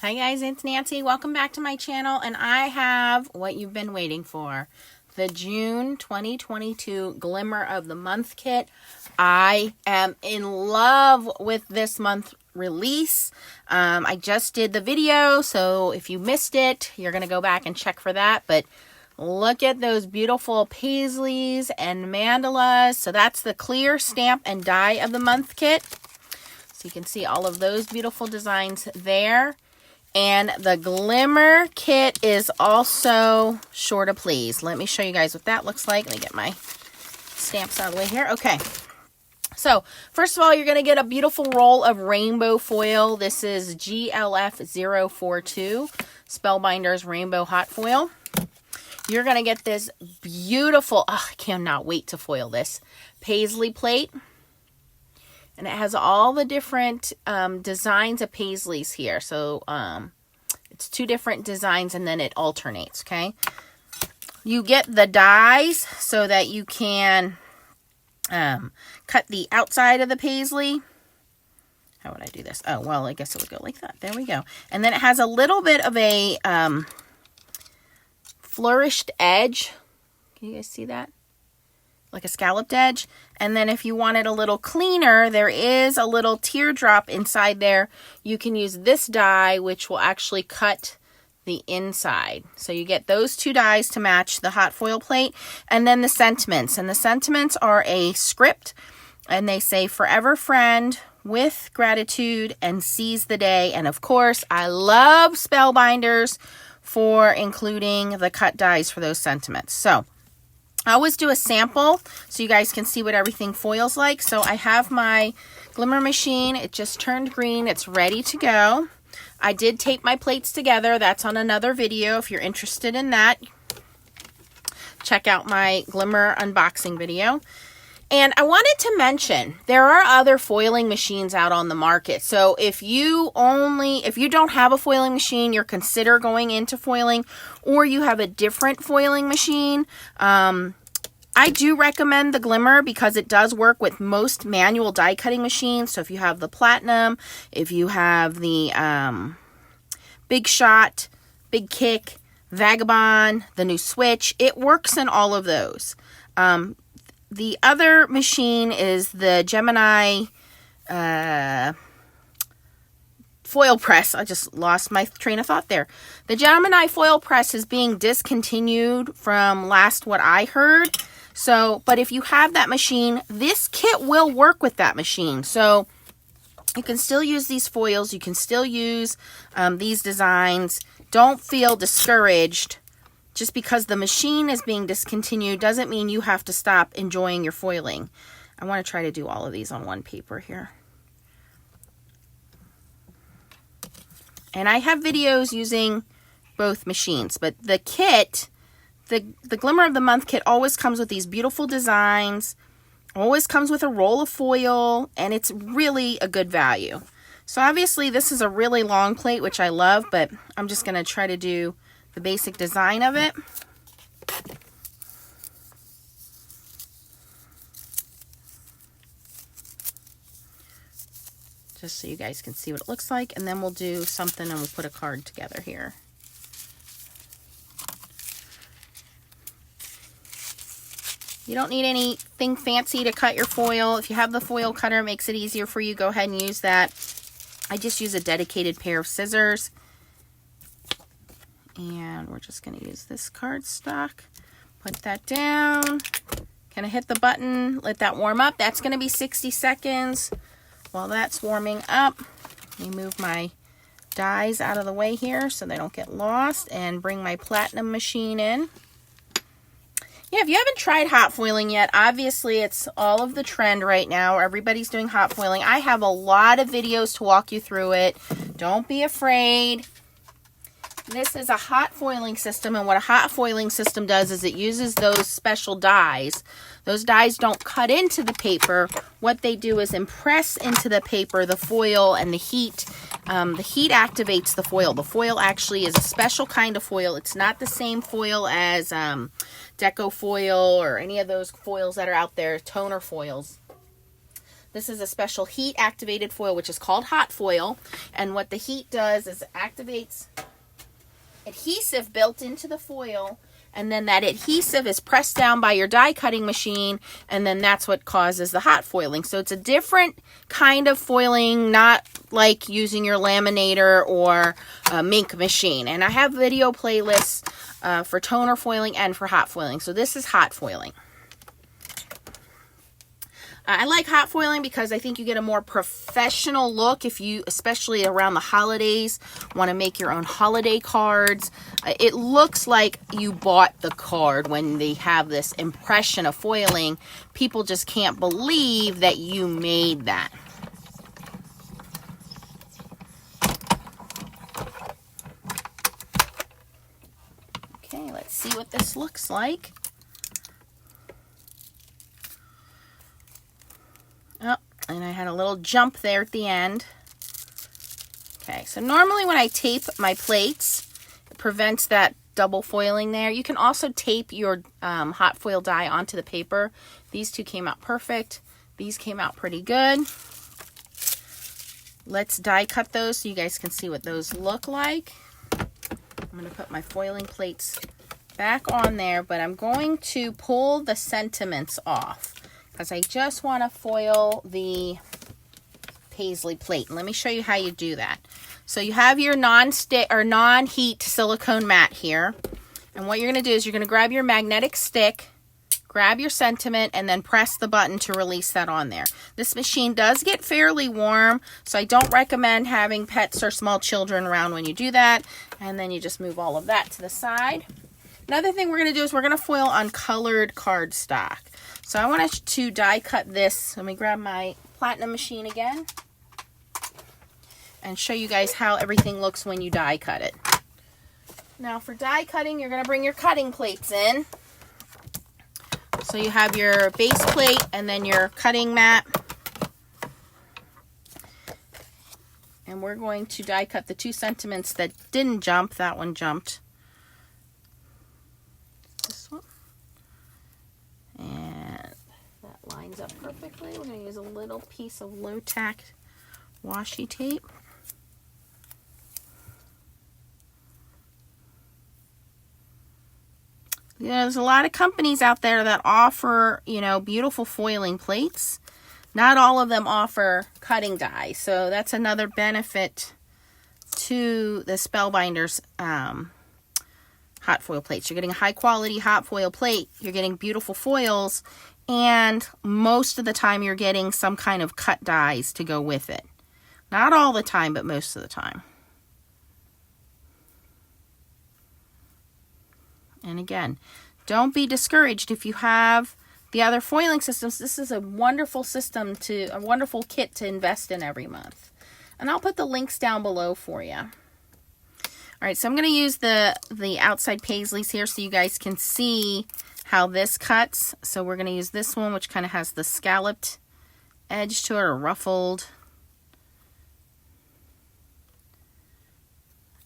Hi guys, it's Nancy. Welcome back to my channel, and I have what you've been waiting for. The June 2022 Glimmer of the Month kit. I am in love with this month release. I just did the video, so if you missed it, you're going to go back and check for that. But look at those beautiful paisleys and mandalas. So that's the clear stamp and die of the month kit. So you can see all of those beautiful designs there. And the Glimmer Kit is also sure to please. Let me show you guys what that looks like. Let me get my stamps out of the way here. Okay. So, first of all, you're going to get a beautiful roll of rainbow foil. This is GLF042, Spellbinders Rainbow Hot Foil. You're going to get this beautiful, I cannot wait to foil this, paisley plate. And it has all the different designs of paisleys here. So it's two different designs and then it alternates, okay? You get the dies so that you can cut the outside of the paisley. How would I do this? Oh, well, I guess it would go like that. There we go. And then it has a little bit of a flourished edge. Can you guys see that? Like a scalloped edge. And then if you want it a little cleaner, there is a little teardrop inside there. You can use this die, which will actually cut the inside. So you get those two dies to match the hot foil plate. And then the sentiments. And the sentiments are a script. And they say, forever friend, with gratitude, and seize the day. And of course, I love Spellbinders for including the cut dies for those sentiments. So I always do a sample so you guys can see what everything foils like. So I have my Glimmer machine. It just turned green. It's ready to go. I did tape my plates together. That's on another video. If you're interested in that, check out my Glimmer unboxing video. And I wanted to mention, there are other foiling machines out on the market. So if you don't have a foiling machine, you're consider going into foiling, or you have a different foiling machine, I do recommend the Glimmer because it does work with most manual die cutting machines. So if you have the Platinum, if you have the Big Shot, Big Kick, Vagabond, the new Switch, it works in all of those. The other machine is the Gemini foil press. I just lost my train of thought there. The Gemini foil press is being discontinued from last what I heard. So, but if you have that machine, this kit will work with that machine. So you can still use these foils. You can still use these designs. Don't feel discouraged. Just because the machine is being discontinued doesn't mean you have to stop enjoying your foiling. I want to try to do all of these on one paper here. And I have videos using both machines, but the kit, the Glimmer of the Month kit always comes with these beautiful designs, always comes with a roll of foil, and it's really a good value. So obviously this is a really long plate, which I love, but I'm just going to try to do the basic design of it. Just so you guys can see what it looks like. And then we'll do something and we'll put a card together here. You don't need anything fancy to cut your foil. If you have the foil cutter, it makes it easier for you. Go ahead and use that. I just use a dedicated pair of scissors. And we're just going to use this cardstock. Put that down. Kind of hit the button. Let that warm up. That's going to be 60 seconds. While that's warming up, let me move my dies out of the way here so they don't get lost. And bring my Platinum machine in. Yeah, if you haven't tried hot foiling yet, obviously it's all of the trend right now. Everybody's doing hot foiling. I have a lot of videos to walk you through it. Don't be afraid. This is a hot foiling system, and what a hot foiling system does is it uses those special dies. Those dies don't cut into the paper. What they do is impress into the paper the foil and the heat. The heat activates the foil. The foil actually is a special kind of foil. It's not the same foil as deco foil or any of those foils that are out there, toner foils. This is a special heat activated foil, which is called hot foil. And what the heat does is it activates adhesive built into the foil, and then that adhesive is pressed down by your die cutting machine, and then that's what causes the hot foiling. So it's a different kind of foiling, not like using your laminator or a mink machine. And I have video playlists for toner foiling and for hot foiling. So this is hot foiling. I like hot foiling because I think you get a more professional look if you, especially around the holidays, want to make your own holiday cards. It looks like you bought the card when they have this impression of foiling. People just can't believe that you made that. Okay, let's see what this looks like. Oh, and I had a little jump there at the end. Okay, so normally when I tape my plates, it prevents that double foiling there. You can also tape your hot foil die onto the paper. These two came out perfect. These came out pretty good. Let's die cut those so you guys can see what those look like. I'm going to put my foiling plates back on there, but I'm going to pull the sentiments off, because I just want to foil the paisley plate. Let me show you how you do that. So you have your non-stick or non-heat silicone mat here. And what you're going to do is you're going to grab your magnetic stick, grab your sentiment, and then press the button to release that on there. This machine does get fairly warm, so I don't recommend having pets or small children around when you do that. And then you just move all of that to the side. Another thing we're going to do is we're going to foil on colored cardstock. So I want to die cut this. Let me grab my platinum machine again and show you guys how everything looks when you die cut it. Now for die cutting, you're going to bring your cutting plates in. So you have your base plate and then your cutting mat. And we're going to die cut the two sentiments that didn't jump. That one jumped. This one. And that lines up perfectly. We're going to use a little piece of low tack washi tape. You know, there's a lot of companies out there that offer, you know, beautiful foiling plates. Not all of them offer cutting die. So that's another benefit to the Spellbinders hot foil plates. You're getting a high quality hot foil plate. You're getting beautiful foils. And most of the time you're getting some kind of cut dies to go with it. Not all the time, but most of the time. And again, don't be discouraged if you have the other foiling systems. This is a wonderful system a wonderful kit to invest in every month. And I'll put the links down below for you. All right, so I'm going to use the outside paisleys here so you guys can see how this cuts. So we're going to use this one, which kind of has the scalloped edge to it, or ruffled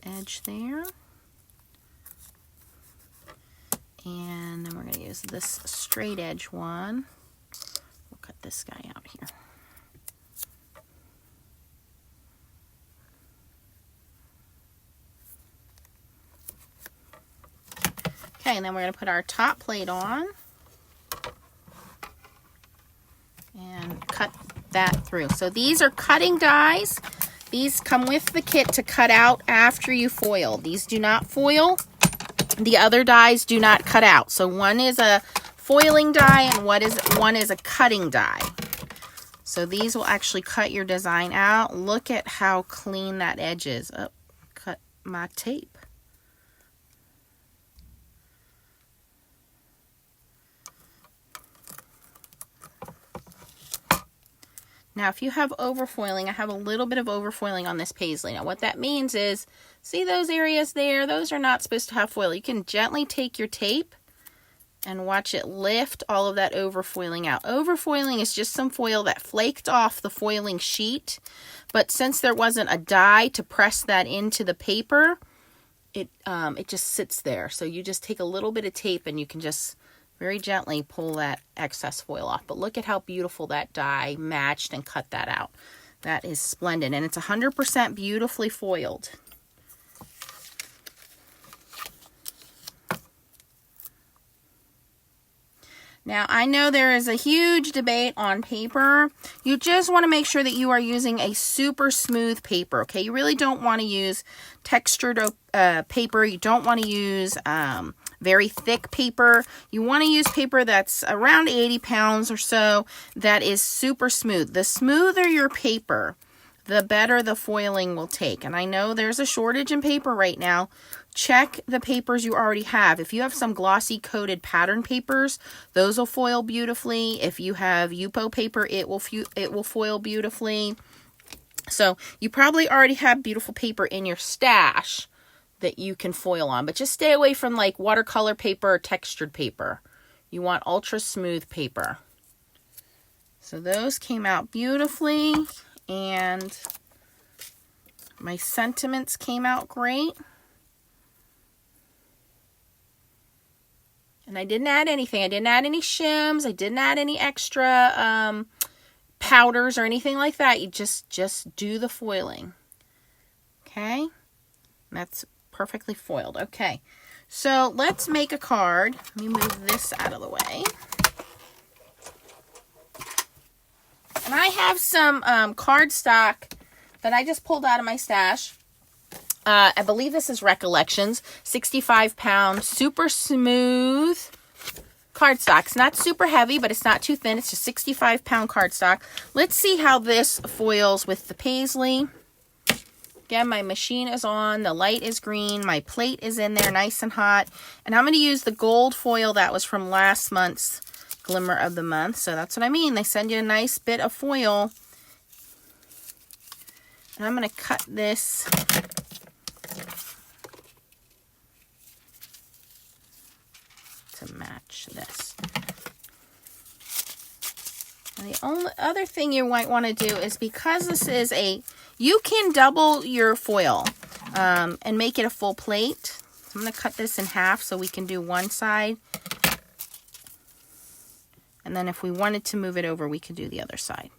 edge there. And then we're going to use this straight edge one. We'll cut this guy out here. Okay, and then we're going to put our top plate on and cut that through. So these are cutting dies. These come with the kit to cut out after you foil. These do not foil. The other dies do not cut out. So one is a foiling die and one is a cutting die. So these will actually cut your design out. Look at how clean that edge is. Oh, cut my tape. Now, if you have overfoiling, I have a little bit of overfoiling on this paisley. Now, what that means is, see those areas there? Those are not supposed to have foil. You can gently take your tape and watch it lift all of that overfoiling out. Overfoiling is just some foil that flaked off the foiling sheet, but since there wasn't a die to press that into the paper, it just sits there. So you just take a little bit of tape and you can just very gently pull that excess foil off. But look at how beautiful that die matched and cut that out. That is splendid. And it's 100% beautifully foiled. Now, I know there is a huge debate on paper. You just want to make sure that you are using a super smooth paper, okay? You really don't want to use textured paper. You don't want to use very thick paper. You want to use paper that's around 80 pounds or so that is super smooth. The smoother your paper, the better the foiling will take. And I know there's a shortage in paper right now. Check the papers you already have. If you have some glossy coated pattern papers, those will foil beautifully. If you have Yupo paper, it will foil beautifully. So you probably already have beautiful paper in your stash that you can foil on, but just stay away from like watercolor paper or textured paper. You want ultra smooth paper. So those came out beautifully, and my sentiments came out great. And I didn't add anything. I didn't add any shims. I didn't add any extra powders or anything like that. You just do the foiling. Okay? That's perfectly foiled. Okay. So let's make a card. Let me move this out of the way. And I have some cardstock that I just pulled out of my stash. I believe this is Recollections, 65-pound, super smooth cardstock. It's not super heavy, but it's not too thin. It's just 65-pound cardstock. Let's see how this foils with the paisley. Again, my machine is on. The light is green. My plate is in there nice and hot. And I'm going to use the gold foil that was from last month's Glimmer of the Month. So that's what I mean. They send you a nice bit of foil. And I'm going to cut this to match this. And the only other thing you might want to do is, because this is you can double your foil and make it a full plate. So I'm going to cut this in half so we can do one side. And then if we wanted to move it over, we could do the other side.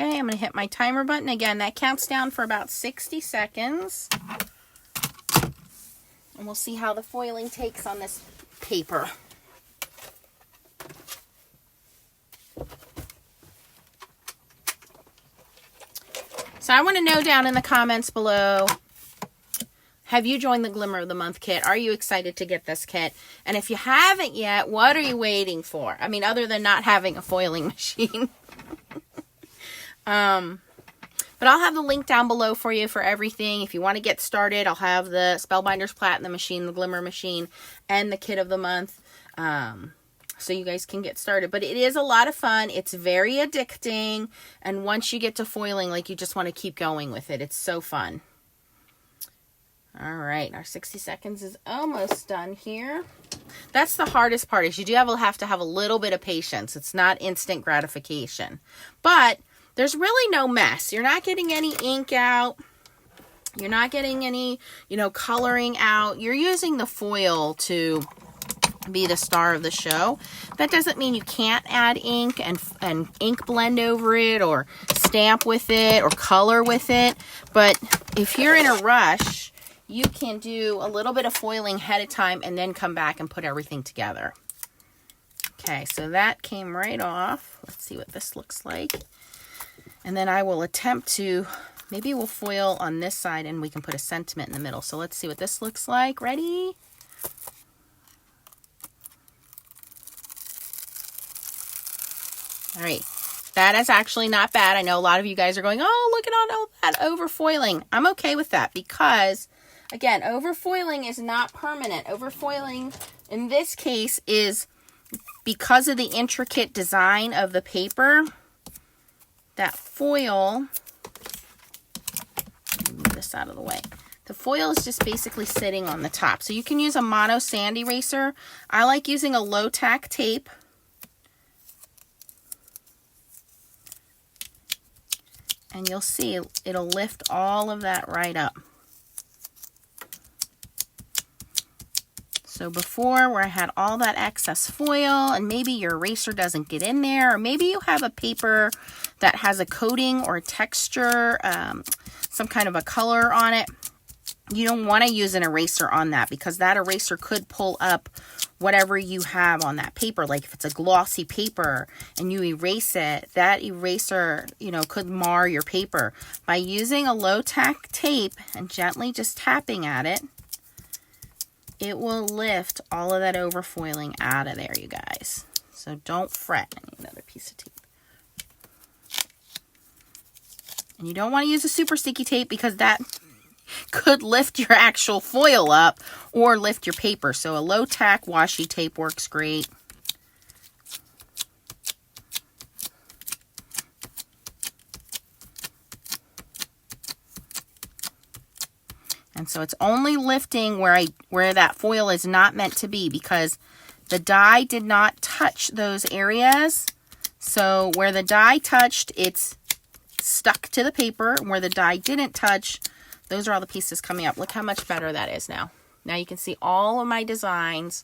Okay, I'm going to hit my timer button. Again, that counts down for about 60 seconds. And we'll see how the foiling takes on this paper. So I want to know down in the comments below, have you joined the Glimmer of the Month kit? Are you excited to get this kit? And if you haven't yet, what are you waiting for? I mean, other than not having a foiling machine. But I'll have the link down below for you for everything. If you want to get started, I'll have the Spellbinders Platinum machine, the Glimmer machine, and the kit of the month. So you guys can get started. But it is a lot of fun. It's very addicting. And once you get to foiling, like, you just want to keep going with it. It's so fun. All right, our 60 seconds is almost done here. That's the hardest part, is you do have to have a little bit of patience. It's not instant gratification. But there's really no mess. You're not getting any ink out. You're not getting any, coloring out. You're using the foil to be the star of the show. That doesn't mean you can't add ink and ink blend over it, or stamp with it, or color with it. But if you're in a rush, you can do a little bit of foiling ahead of time and then come back and put everything together. Okay, so that came right off. Let's see what this looks like. And then I will attempt to, maybe we'll foil on this side and we can put a sentiment in the middle. So let's see what this looks like. Ready? All right. That is actually not bad. I know a lot of you guys are going, oh, look at all that overfoiling. I'm okay with that because, again, overfoiling is not permanent. Overfoiling in this case is because of the intricate design of the paper. That foil, move this out of the way. The foil is just basically sitting on the top. So you can use a mono sand eraser. I like using a low tack tape. And you'll see it'll lift all of that right up. So before, where I had all that excess foil and maybe your eraser doesn't get in there, or maybe you have a paper that has a coating or a texture, some kind of a color on it, you don't want to use an eraser on that, because that eraser could pull up whatever you have on that paper. Like if it's a glossy paper and you erase it, that eraser, you know, could mar your paper. By using a low tack tape and gently just tapping at it, it will lift all of that overfoiling out of there, you guys. So don't fret. I need another piece of tape. And you don't want to use a super sticky tape, because that could lift your actual foil up or lift your paper. So a low tack washi tape works great. And so it's only lifting where that foil is not meant to be, because the die did not touch those areas. So where the die touched, it's stuck to the paper. And where the die didn't touch, those are all the pieces coming up. Look how much better that is now. Now you can see all of my designs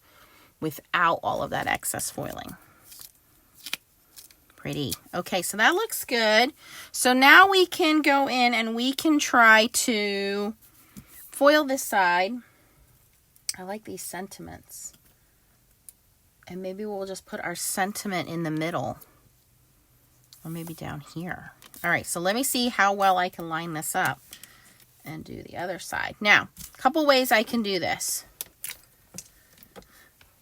without all of that excess foiling. Pretty. Okay, so that looks good. So now we can go in and we can try to foil this side. I like these sentiments. And maybe we'll just put our sentiment in the middle. Or maybe down here. All right, so let me see how well I can line this up and do the other side. Now, a couple ways I can do this.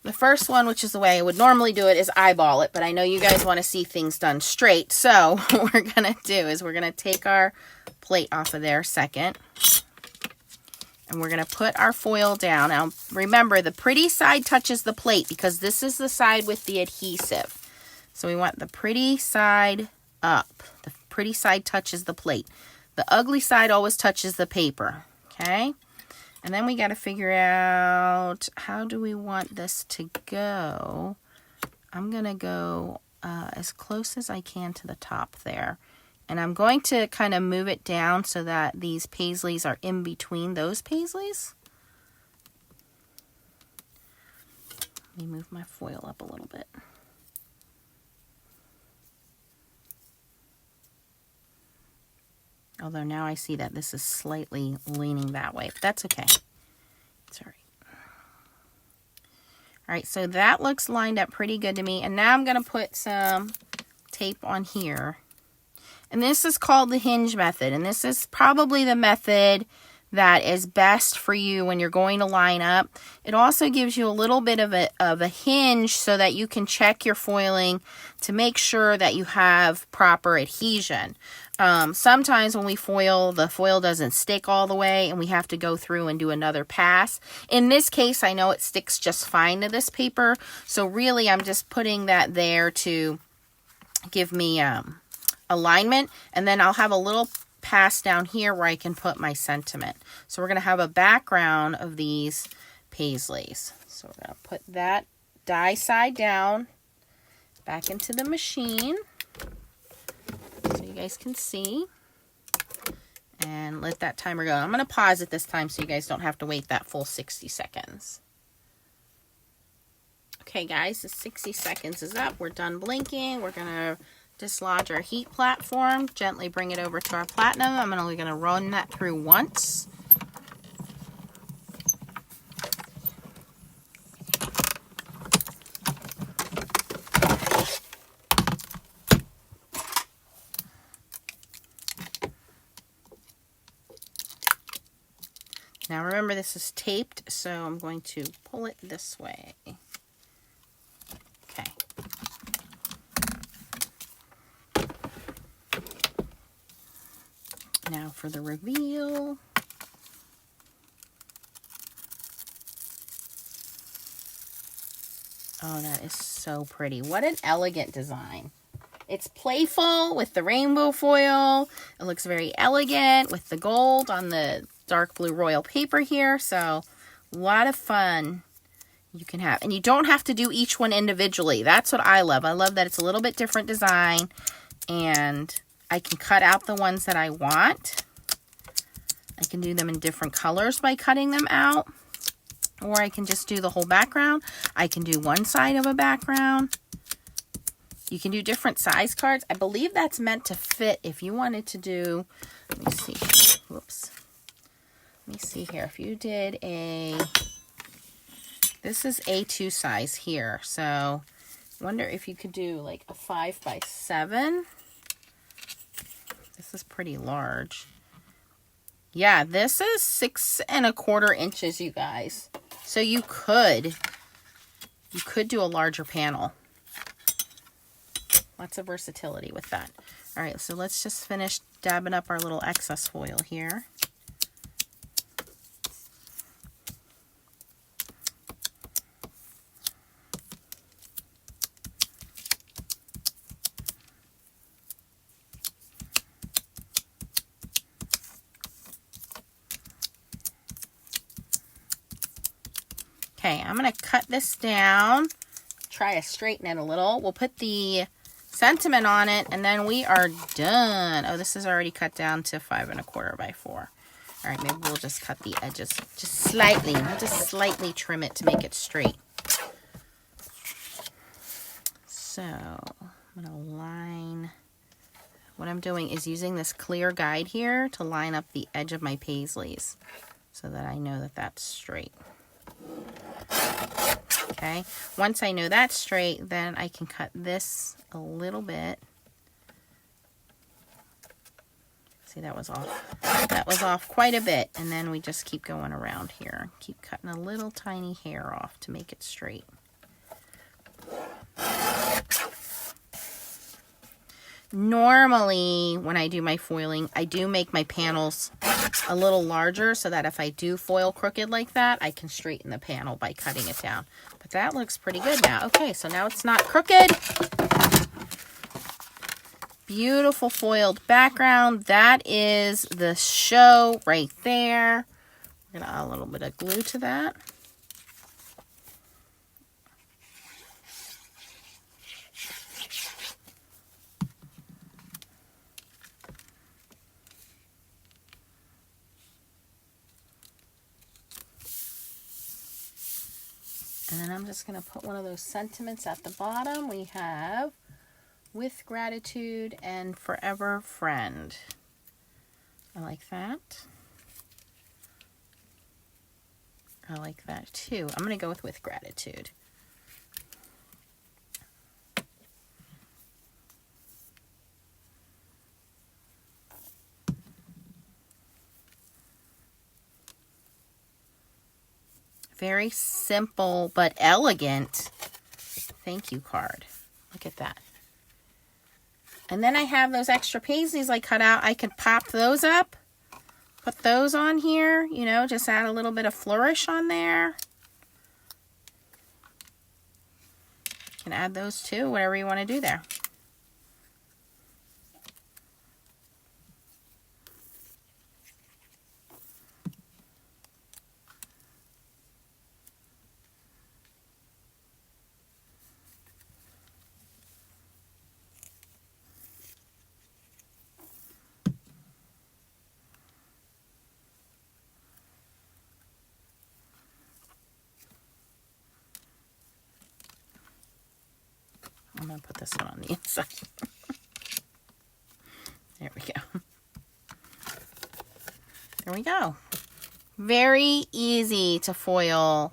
The first one, which is the way I would normally do it, is eyeball it. But I know you guys want to see things done straight. So what we're going to do is we're going to take our plate off of there second. And we're going to put our foil down. Now, remember, the pretty side touches the plate, because this is the side with the adhesive. So we want the pretty side up. The pretty side touches the plate. The ugly side always touches the paper. Okay? And then we got to figure out, how do we want this to go? I'm going to go as close as I can to the top there. And I'm going to kind of move it down so that these paisleys are in between those paisleys. Let me move my foil up a little bit. Although now I see that this is slightly leaning that way, but that's okay. It's all right. All right, so that looks lined up pretty good to me. And now I'm going to put some tape on here. And this is called the Hinge Method. And this is probably the method that is best for you when you're going to line up. It also gives you a little bit of a hinge so that you can check your foiling to make sure that you have proper adhesion. Sometimes when we foil, the foil doesn't stick all the way and we have to go through and do another pass. In this case, I know it sticks just fine to this paper. So really, I'm just putting that there to give me alignment. And then I'll have a little pass down here where I can put my sentiment. So we're going to have a background of these paisleys. So we're going to put that die side down back into the machine so you guys can see, and let that timer go. I'm going to pause it this time so you guys don't have to wait that full 60 seconds. Okay guys, the 60 seconds is up. We're done blinking. We're going to dislodge our heat platform, gently bring it over to our platinum. I'm only going to run that through once. Now remember, this is taped, so I'm going to pull it this way. Okay. Now for the reveal. Oh, that is so pretty. What an elegant design. It's playful with the rainbow foil. It looks very elegant with the gold on the dark blue royal paper here. So a lot of fun you can have. And you don't have to do each one individually. That's what I love. I love that it's a little bit different design. And I can cut out the ones that I want. I can do them in different colors by cutting them out. Or I can just do the whole background. I can do one side of a background. You can do different size cards. I believe that's meant to fit if you wanted to do, let me see, whoops. Let me see here. If you did this is A2 size here. So I wonder if you could do like a 5x7. This is pretty large. Yeah, this is 6 1/4 inches, you guys. So you could do a larger panel. Lots of versatility with that. All right, so let's just finish dabbing up our little excess foil here. Okay, I'm going to cut this down, try to straighten it a little. We'll put the sentiment on it, and then we are done. Oh, this is already cut down to 5 1/4 by 4. All right, maybe we'll just cut the edges just slightly. We'll just slightly trim it to make it straight. So I'm going to line. What I'm doing is using this clear guide here to line up the edge of my paisleys so that I know that that's straight. Okay, once I know that's straight, then I can cut this a little bit. See, that was off. That was off quite a bit. And then we just keep going around here. Keep cutting a little tiny hair off to make it straight. Normally, when I do my foiling, I do make my panels a little larger so that if I do foil crooked like that, I can straighten the panel by cutting it down. But that looks pretty good now. Okay, so now it's not crooked. Beautiful foiled background. That is the show right there. We're going to add a little bit of glue to that. And then I'm just going to put one of those sentiments at the bottom. We have with gratitude and forever friend. I like that. I like that too. I'm going to go with gratitude. Very simple but elegant thank you card. Look at that. And then I have those extra paisleys I cut out. I could pop those up, put those on here, you know, just add a little bit of flourish on there. You can add those too, whatever you want to do there. I'm going to put this one on the inside. There we go. There we go. Very easy to foil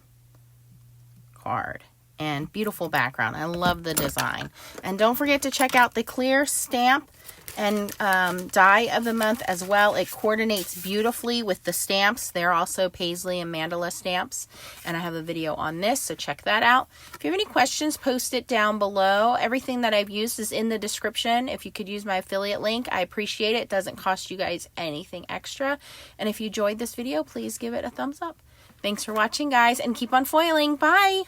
card and beautiful background. I love the design. And don't forget to check out the clear stamp and die of the month as well. It coordinates beautifully with the stamps. They're also paisley and mandala stamps, and I have a video on this, so check that out. If you have any questions, post it down below. Everything that I've used is in the description. If you could use my affiliate link, I appreciate it. It doesn't cost you guys anything extra. And if you enjoyed this video, please give it a thumbs up. Thanks for watching, guys, and keep on foiling. Bye!